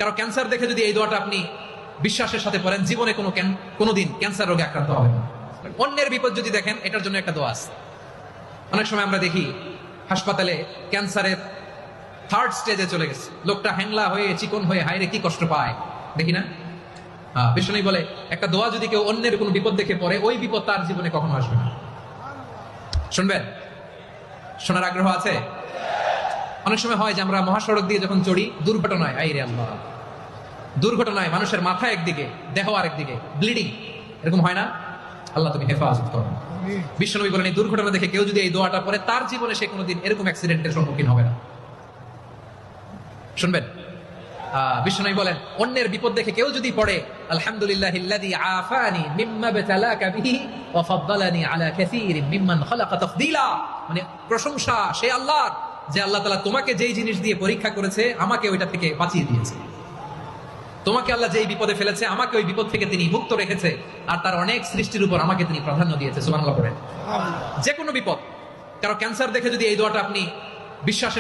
কারো ক্যান্সার দেখে যদি এই দোয়াটা আপনি বিশ্বাসের সাথে পড়েন, জীবনে কোনোদিন ক্যান্সার রোগে আক্রান্ত হবে না। অন্যের বিপদ যদি দেখেন, এটার জন্য একটা দোয়া আছে। অনেক সময় আমরা দেখি হাসপাতালে ক্যান্সারের থার্ড স্টেজে চলে গেছে, লোকটা হ্যাংলা হয়ে চিকন হয়ে হায়রে কি কষ্ট পায়, দেখি না? বিষ্ণু বলে একটা দোয়া যদি কেউ অন্যের কোনো বিপদ দেখে পড়ে, ওই বিপদ তার জীবনে কখনো আসবে না। শুনবেন? শোনার আগ্রহ আছে? অনেক সময় হয় যে আমরা মহাসড়ক দিয়ে যখন চড়ি, দুর্ঘটনায়, আইরে আল্লাহ, দুর্ঘটনায় মানুষের মাথা একদিকে, দেহ আরেকদিকে, ব্লিডিং, এরকম হয় না? আল্লাহ তুমি হেফাজত করো। বিশ্বনবী বলেন এই দুর্ঘটনা দেখে কেউ যদি এই দোয়াটা পড়ে, তার জীবনে সে কোনোদিন এরকম অ্যাক্সিডেন্টের সম্মুখীন হবে না। শুনবেন? বিশ্বনবী বলেন অন্যের বিপদ দেখে কেউ যদি পড়ে, আলহামদুলিল্লাহিল্লাযী আফানি মিম্মা বতালাকা বিহি ওয়া ফাদ্দালানি আলা কাসীরিন মিম্মান খালাকা তাফদীলা, মানে প্রশংসা সে আল্লাহর, যে আল্লাহ তাআলা তোমাকে যেই জিনিস দিয়ে পরীক্ষা করেছে, আমাকে ওইটা থেকে বাঁচিয়ে দিয়েছে। তোমাকে আল্লাহ যেই বিপদে ফেলেছে, আমাকে ওই বিপদ থেকে তিনি মুক্ত রেখেছে, আর তার অনেক সৃষ্টির উপর আমাকে তিনি প্রাধান্য দিয়েছে। সুবহানাল্লাহ পড়েন। যে কোনো বিপদ, কারো ক্যান্সার দেখে যদি এই দোয়াটা আপনি বিশ্বাসের